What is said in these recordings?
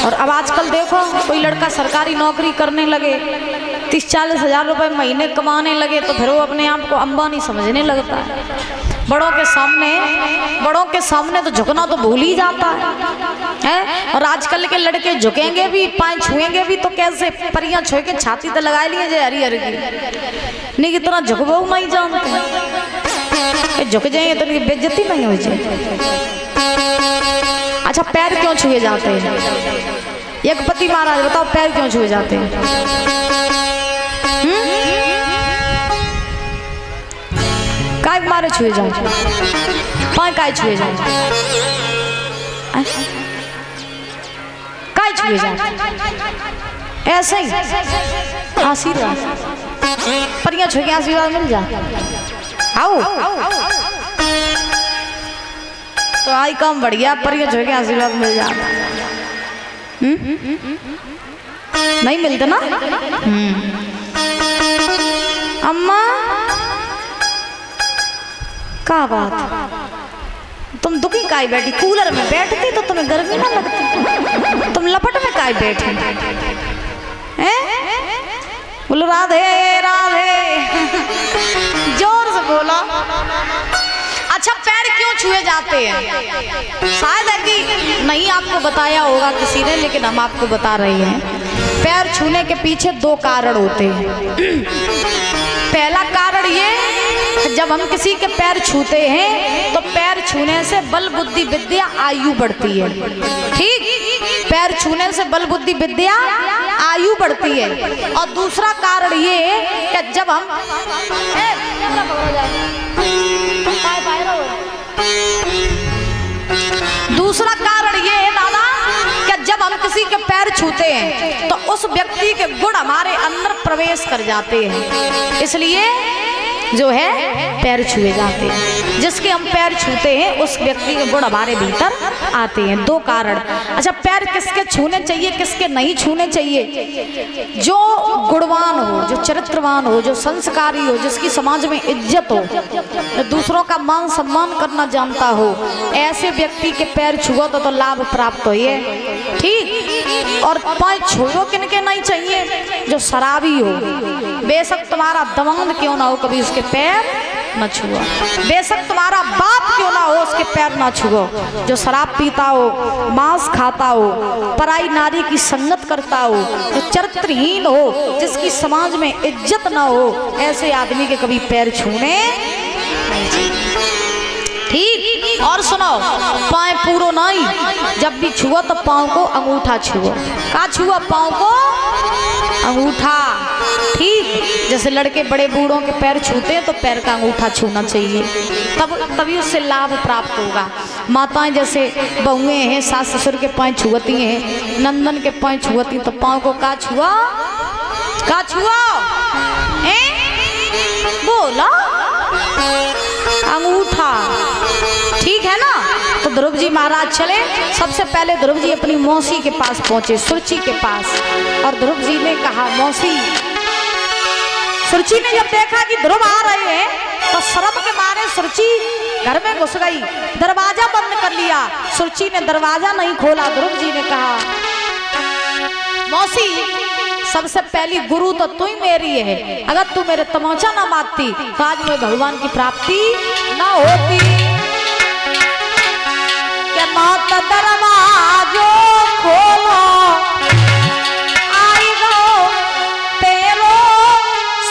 और अब आजकल देखो कोई लड़का सरकारी नौकरी करने लगे, 30-40 हज़ार रुपये महीने कमाने लगे तो फिर वो अपने आप को अंबानी समझने लगता है। बड़ों के सामने तो झुकना तो भूल ही जाता है। और आजकल के लड़के झुकेंगे भी, पाँव छुएंगे भी तो कैसे, परियां छुए के छाती तो लगा लिए जे हरी हरी की, नहीं कितना झुकबो नहीं जानते, झुक जाएंगे तो इनकी बेइज्जती नहीं हो जाए। अच्छा, पैर क्यों छुए जाते हैं? एक पति महाराज बताओ, पैर क्यों छुए जाते हैं? काय मारे छुए जाओ, पाँव काय छुए जाओ, काय छुए जाओ, ऐसे ही आशीर्वाद, परियां छुए के आशीर्वाद मिल जा। आओ तो आई काम बढ़िया, परियां छुए के आशीर्वाद मिल जाता। नहीं मिलता ना। अम्मा क्या बात, तुम दुखी काहे बैठी? कूलर में बैठती तो तुम्हें गर्मी ना लगती, तुम लपट में काहे बैठी हैं? बोलो राधे राधे, जोर से बोला। अच्छा, पैर क्यों छुए जाते हैं? शायद है कि नहीं आपको बताया होगा किसी ने, लेकिन हम आपको बता रहे हैं। पैर छूने के पीछे 2 कारण होते हैं। पहला कारण ये, जब हम किसी के पैर छूते हैं तो पैर छूने से बल बुद्धि विद्या आयु बढ़ती है। ठीक, पैर छूने से बल बुद्धि विद्या आयु बढ़ती है। और दूसरा कारण ये कि जब हम दूसरा कारण ये है दादा कि जब हम किसी के पैर छूते हैं तो उस व्यक्ति के गुण हमारे अंदर प्रवेश कर जाते हैं, इसलिए जो है पैर छुए जाते हैं। जिसके हम पैर छूते हैं उस व्यक्ति के गुण हमारे भीतर आते हैं। 2 कारण। अच्छा, पैर किसके छूने चाहिए, किसके नहीं छूने चाहिए? जो गुणवान हो, जो चरित्रवान हो, जो संस्कारी हो, जिसकी समाज में इज्जत हो, जो दूसरों का मान सम्मान करना जानता हो, ऐसे व्यक्ति के पैर छुओ तो लाभ प्राप्त हो। ये ठीक। और पाँव छुओ किनके नहीं चाहिए? जो शराबी हो, बेशक तुम्हारा दमाद क्यों ना हो, कभी उसके पैर न छुओ। बेशक तुम्हारा बाप क्यों ना हो, उसके पैर ना छुओ। जो शराब पीता हो, मांस खाता हो, पराई नारी की संगत करता हो, जो चरित्रहीन हो, जिसकी समाज में इज्जत ना हो, ऐसे आदमी के कभी पैर छूने नहीं चाहिए। ठीक। और सुनो, पाँव पूरो नहीं, जब भी छुओ तो पाँव को अंगूठा छुओ। का छुओ? पाँव को अंगूठा। ठीक। जैसे लड़के बड़े बूढ़ों के पैर छूते हैं तो पैर का अंगूठा छूना चाहिए, तभी उससे लाभ प्राप्त होगा। माताएं जैसे बहुएं हैं, सास ससुर के पाँव छुअती हैं, नंदन के पाँव छुअती, तो पाँव को का छुआ? का छुआ? बोला अंगूठा। ठीक है ना। तो ध्रुव जी महाराज चले। सबसे पहले ध्रुव जी अपनी मौसी के पास पहुंचे, सुरुचि के पास, और ध्रुव जी ने कहा, मौसी। सुरुचि ने जब देखा कि ध्रुव आ रहे हैं तो शर्म के मारे सुरुचि घर में घुस गई, दरवाजा बंद कर लिया। सुरुचि ने दरवाजा नहीं खोला। ध्रुव जी ने कहा, मौसी, सबसे पहली गुरु तो तू ही मेरी है, अगर तू मेरे तमाचा ना मारती तो आज मुझे भगवान की प्राप्ति ना होती। क्या मात दरवाजो खोलो, आई गो तेरो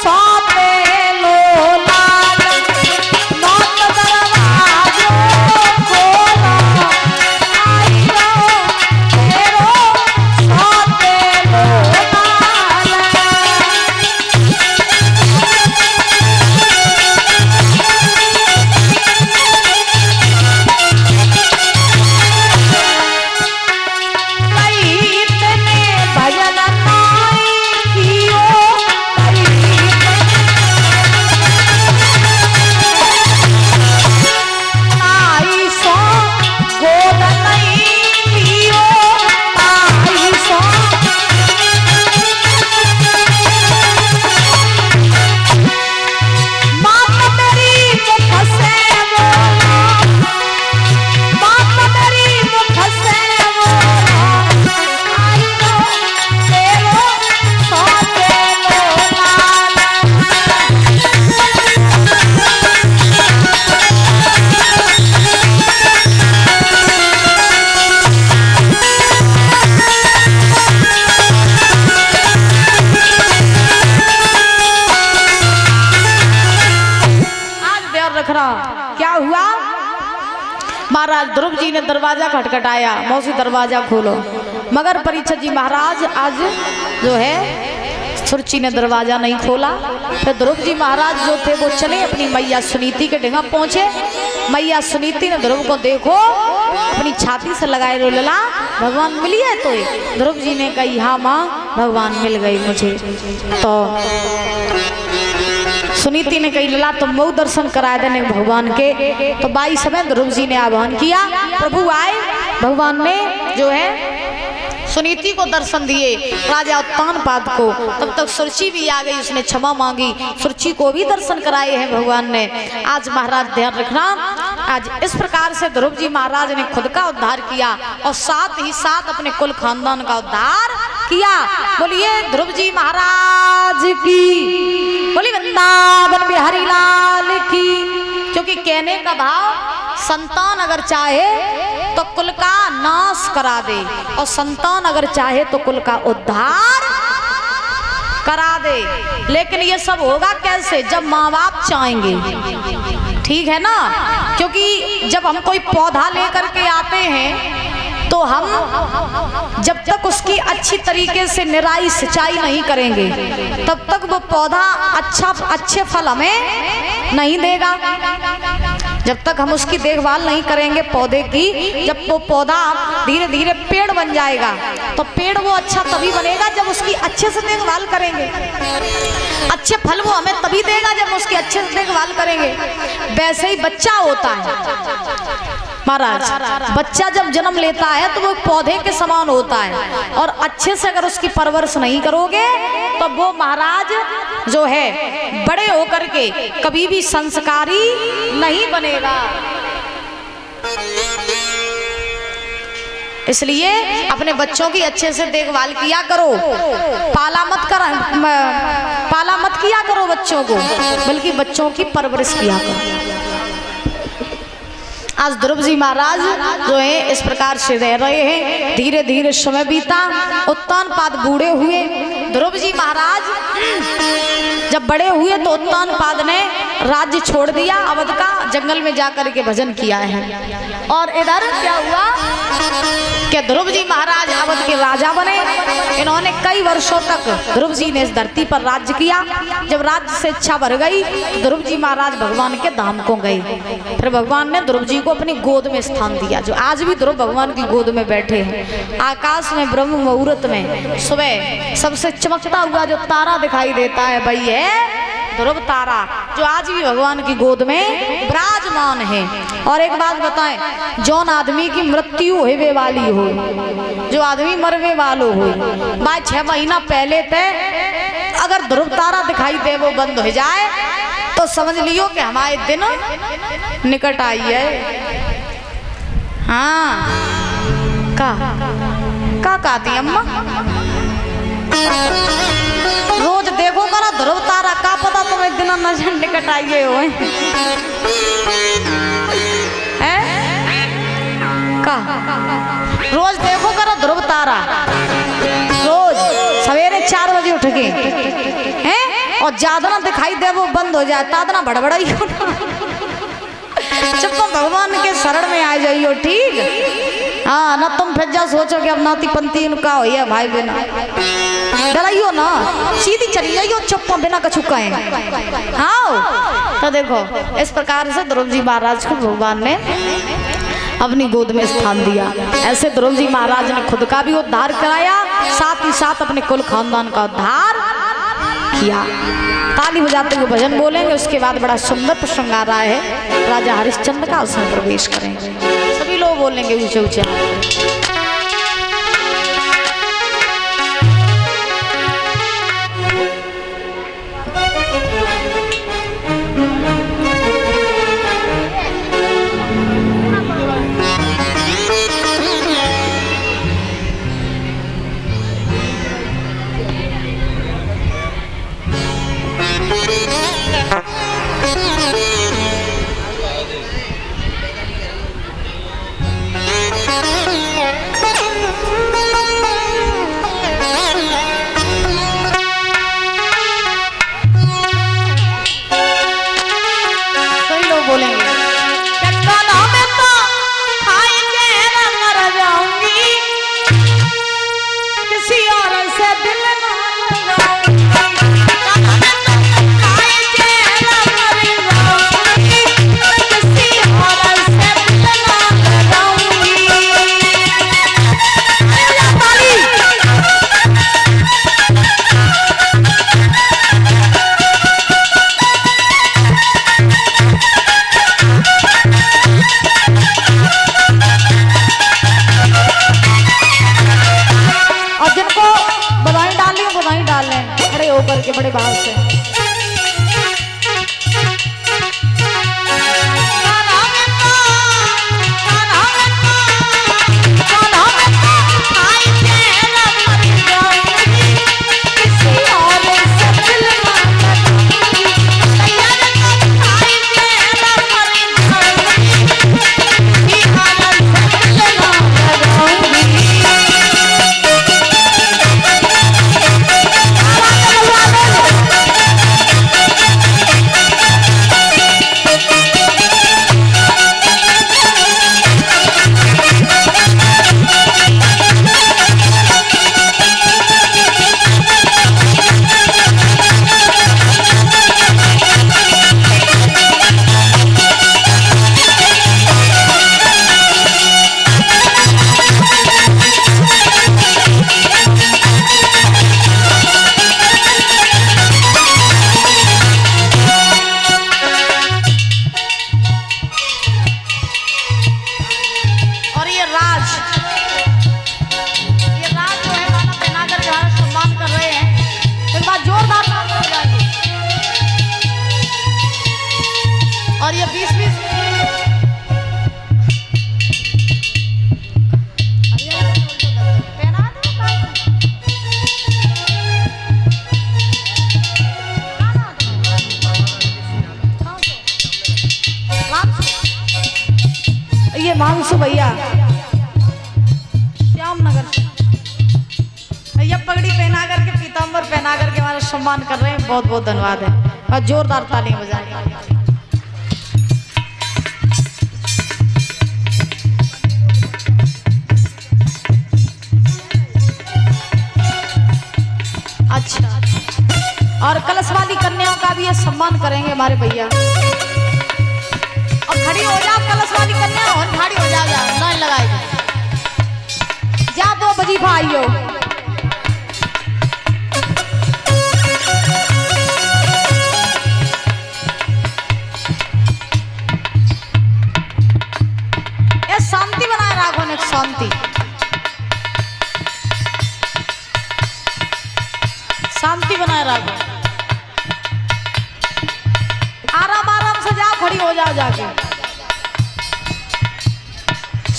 सौंपे लो लाल। मात दरवाजो खोलो, आई गो तेरो सौंपे लो लाल। कई महाराज ध्रुव जी ने दरवाजा खटखटाया, मौसी दरवाजा खोलो, मगर परीक्षित जी महाराज आज जो है सुरुचि ने दरवाजा नहीं खोला। फिर ध्रुव जी महाराज जो थे वो चले अपनी मैया सुनीति के डेगा पहुंचे। मैया सुनीति ने ध्रुव को देखो अपनी छाती से लगाए रो लला, भगवान मिली है तो ध्रुव जी ने कही हाँ माँ भगवान मिल गई मुझे। तो सुनीति ने कही लला तुम बहु दर्शन कराए देने भगवान के। तो बाई समय ध्रुव जी ने आह्वान किया, प्रभु आए, भगवान ने जो है सुनीति को दर्शन दिए, राजा उत्तानपाद को। तब तक सुरुचि भी आ गई, उसने क्षमा मांगी, सुरुचि को भी दर्शन कराए हैं भगवान ने। आज महाराज ध्यान रखना, आज इस प्रकार से ध्रुव जी महाराज ने खुद का उद्धार किया और साथ ही साथ अपने कुल खानदान का उद्धार किया। बोलिए ध्रुव जी महाराज की, बोलिए वृंदावन बिहारी लाल की। क्योंकि कहने का भाव संतान अगर चाहे तो कुल का नाश करा दे और संतान अगर चाहे तो कुल का उद्धार करा दे। लेकिन ये सब होगा कैसे? जब माँ बाप चाहेंगे, ठीक है ना। क्योंकि जब हम कोई पौधा लेकर के आते हैं तो हम जब तक उसकी अच्छी तरीके से निराई सिंचाई नहीं करेंगे तब तक वो पौधा अच्छे फल हमें नहीं देगा। जब तक हम उसकी देखभाल नहीं करेंगे पौधे की, जब वो पौधा धीरे धीरे पेड़ बन जाएगा तो पेड़ वो अच्छा तभी बनेगा जब उसकी अच्छे से देखभाल करेंगे। अच्छे फल वो हमें तभी देगा जब उसकी अच्छे से देखभाल करेंगे। वैसे ही बच्चा होता है महाराज, बच्चा जब जन्म लेता है तो वो पौधे के समान होता है और अच्छे से अगर उसकी परवरिश नहीं करोगे तो वो महाराज जो है बड़े होकर के कभी भी संस्कारी नहीं बनेगा। इसलिए अपने बच्चों की अच्छे से देखभाल किया करो, पाला मत किया करो बच्चों को, बल्कि बच्चों की परवरिश किया करो। आज ध्रुव जी महाराज जो है इस प्रकार से रह रहे हैं। धीरे धीरे समय बीता, उत्तानपाद बूढ़े हुए। ध्रुव जी महाराज जब बड़े हुए तो उत्तानपाद ने राज्य छोड़ दिया, अवध का जंगल में जाकर के भजन किया है। और इधर क्या हुआ कि ध्रुव जी महाराज अवध के राजा बने। इन्होंने कई वर्षों तक ध्रुव जी ने इस धरती पर राज्य किया। जब राज्य से इच्छा भर गई तो ध्रुव जी महाराज भगवान के धाम को गए। फिर भगवान ने ध्रुव जी को अपनी गोद में स्थान दिया, जो आज भी ध्रुव भगवान की गोद में बैठे हैं। आकाश में ब्रह्म मुहूर्त में सुबह सबसे चमकता हुआ जो तारा दिखाई देता है वही है ध्रुव तारा, जो आज भी भगवान की गोद में विराजमान है। और एक बात बताएं, जौन आदमी की मृत्यु होवे वाली हो, जो आदमी मरवे वालो हो, भाई 6 महीना पहले तय अगर ध्रुव तारा दिखाई दे वो बंद हो जाए तो समझ लियो कि हमारे दिन निकट आई है। हाँ का कहती अम्मा, रोज देखो करा ध्रुव तारा, का पता तुम्हें दिन नजर निकट आइए हो है? का रोज देखो करा ध्रुव तारा, रोज सवेरे 4 बजे उठ के हैं, और ज्यादा ना दिखाई दे वो बंद हो जाए, तादना बड़बड़ा ही जब तुम भगवान के शरण में आ जाइयो, ठीक। हाँ ना तुम फिर जा सोचो कि अब नाती पंती इनका हो या भाई बिना डराइयो ना, सीधी चली जाइयो चुप्पा बिना कछु कहे। हाँ तो देखो इस प्रकार से ध्रुव जी महाराज को भगवान ने अपनी गोद में स्थान दिया। ऐसे ध्रुव जी महाराज ने खुद का भी उद्धार कराया, साथ ही साथ अपने कुल खानदान का उद्धार किया। ताली बजाते हुए भजन बोलेंगे, उसके बाद बड़ा सुंदर प्रसंग आ रहा है, राजा हरिश्चंद्र का, उसमें प्रवेश करेंगे। सभी लोग बोलेंगे ऊंचे ऊंचे। होकर के बड़े भाव से। और ये 20-20 ये मानसू भैया श्यामनगर से भैया पगड़ी पहना करके पीताम्बर पहना करके हमारा सम्मान कर रहे हैं। बहुत बहुत धन्यवाद है और जोरदार तालियां बजाएं। अच्छा, और कलश वाली कन्याओं का भी ये सम्मान करेंगे हमारे भैया। अब खड़ी हो जाओ कलश वाली कन्या, और खड़ी हो जाओ, जाओ लाइन लगाएगी जा 2 बजी भाइयों। ये शांति बनाए रखो ने, शांति शांति बनाए रखो। आराम आराम से जाओ, खड़ी हो जाओ जाके,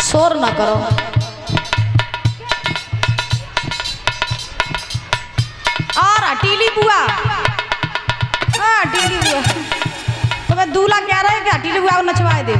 शोर ना करो। और हटीली बुआ, हटीली बुआ तुम्हें दूल्हा कह रहे हैं कि हटीली बुआ को नचवाए दे।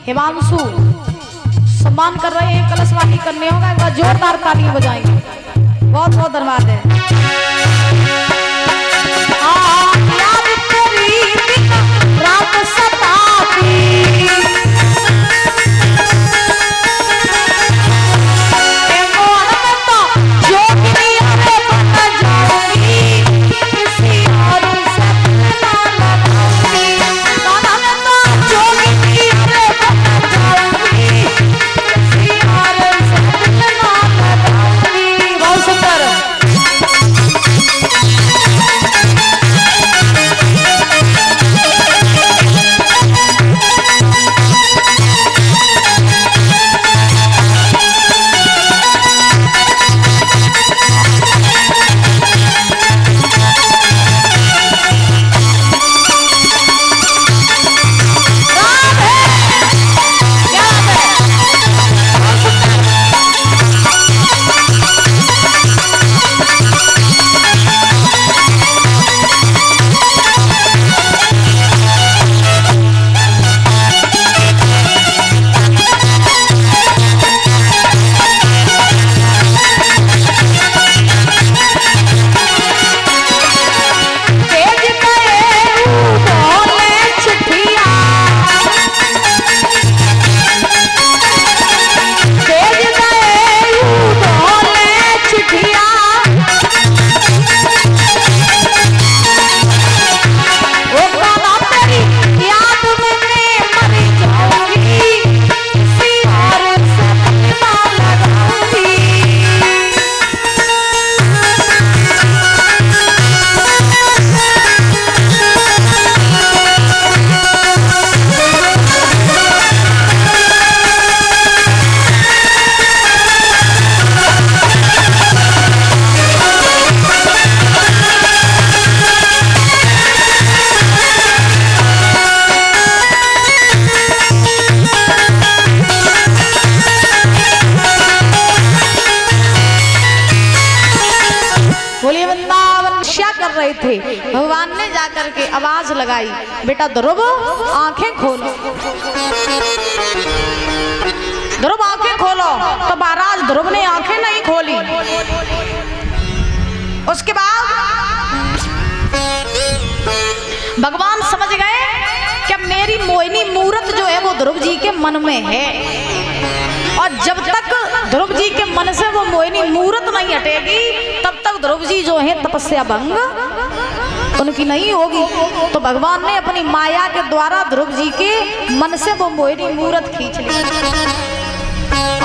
हिमांशु सम्मान कर रहे हैं, कलशवाही करने होगा, एक बार जोरदार तालियां बजाएंगे। बहुत बहुत धन्यवाद है। याद तेरी रात सताती, थे। भगवान ने जाकर के आवाज लगाई, बेटा ध्रुव आंखें खोलो, ध्रुव आंखें खोलो। तो महाराज ध्रुव ने आंखें नहीं खोली। उसके बाद भगवान समझ गए कि मेरी मोहिनी मूरत जो है वो ध्रुव जी के मन में है, और जब तक ध्रुव जी के मन से वो मोहिनी मूरत नहीं हटेगी तब तक ध्रुव जी जो है तपस्या भंग उनकी नहीं होगी। तो भगवान ने अपनी माया के द्वारा ध्रुव जी के मन से वो मोहिनी मूरत खींच ली,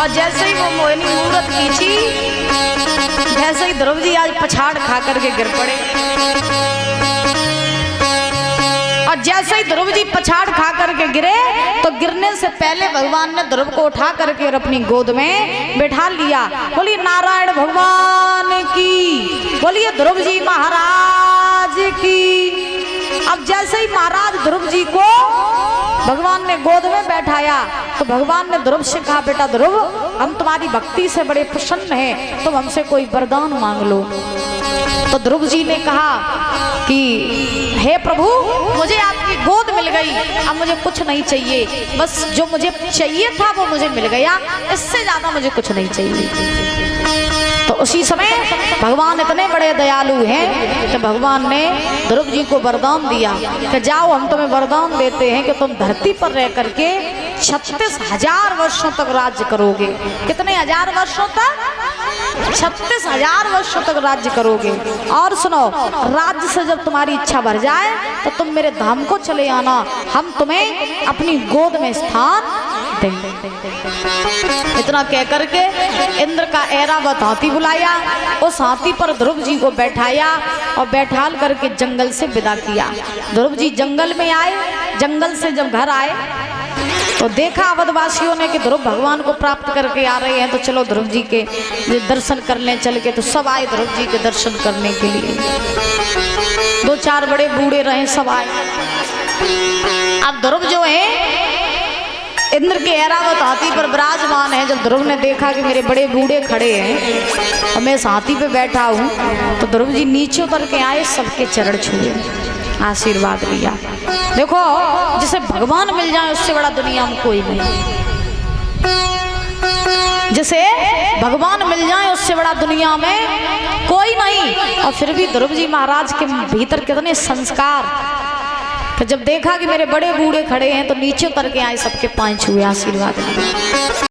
और जैसे ही वो मोहिनी मूरत खींची जैसे ही ध्रुव जी आज पछाड़ खा करके गिर पड़े, और जैसे ही ध्रुव जी पछाड़ खा करके गिरे तो गिरने से पहले भगवान ने ध्रुव को उठा करके और अपनी गोद में बैठा लिया। बोलिए नारायण भगवान की, बोलिए ध्रुव जी महाराज की। अब जैसे ही महाराज ध्रुव जी को भगवान ने गोद में बैठाया तो भगवान ने ध्रुव से कहा, बेटा ध्रुव हम तुम्हारी भक्ति से बड़े प्रसन्न हैं, तुम हमसे कोई वरदान मांग लो। तो ध्रुव जी ने कहा कि हे प्रभु मुझे आपकी गोद मिल गई, अब मुझे कुछ नहीं चाहिए, बस जो मुझे चाहिए था वो मुझे मिल गया, इससे ज्यादा मुझे कुछ नहीं चाहिए। तो उसी समय भगवान इतने बड़े दयालु हैं कि भगवान ने ध्रुव जी को वरदान दिया कि जाओ हम तुम्हें वरदान देते हैं कि तुम धरती पर रह करके 36,000 वर्षों तक राज्य करोगे। कितने हजार वर्षों तक? 36,000 वर्षों तक राज्य करोगे। और सुनो, राज्य से जब तुम्हारी इच्छा भर जाए तो तुम मेरे धाम को चले आना, हम तुम्हें अपनी गोद में स्थान देंगे। इतना कह करके इंद्र का ऐरावत हाथी बुलाया, उस हाथी पर ध्रुव जी को बैठाया और बैठाल करके जंगल से विदा किया। ध्रुव जी जंगल में आए, जंगल से जब घर आए तो देखा अवधवासियों ने कि ध्रुव भगवान को प्राप्त करके आ रहे हैं, तो चलो ध्रुव जी के दर्शन करने चल के। तो सब आए ध्रुव जी के दर्शन करने के लिए, 2-4 बड़े बूढ़े रहे, सब आए। अब ध्रुव जो है इंद्र के ऐरावत हाथी पर विराजमान है। जब ध्रुव ने देखा कि मेरे बड़े बूढ़े खड़े हैं और मैं इस हाथी पे बैठा हूँ, तो ध्रुव जी नीचे उतर के आए, सबके चरण छुए आशीर्वाद लिया। देखो जिसे भगवान मिल जाए उससे बड़ा दुनिया में कोई नहीं, जिसे भगवान मिल जाए उससे बड़ा दुनिया में कोई नहीं। और फिर भी ध्रुव जी महाराज के भीतर कितने संस्कार, कि जब देखा कि मेरे बड़े बूढ़े खड़े हैं तो नीचे उतर के आए, सबके पांव छुए, आशीर्वाद।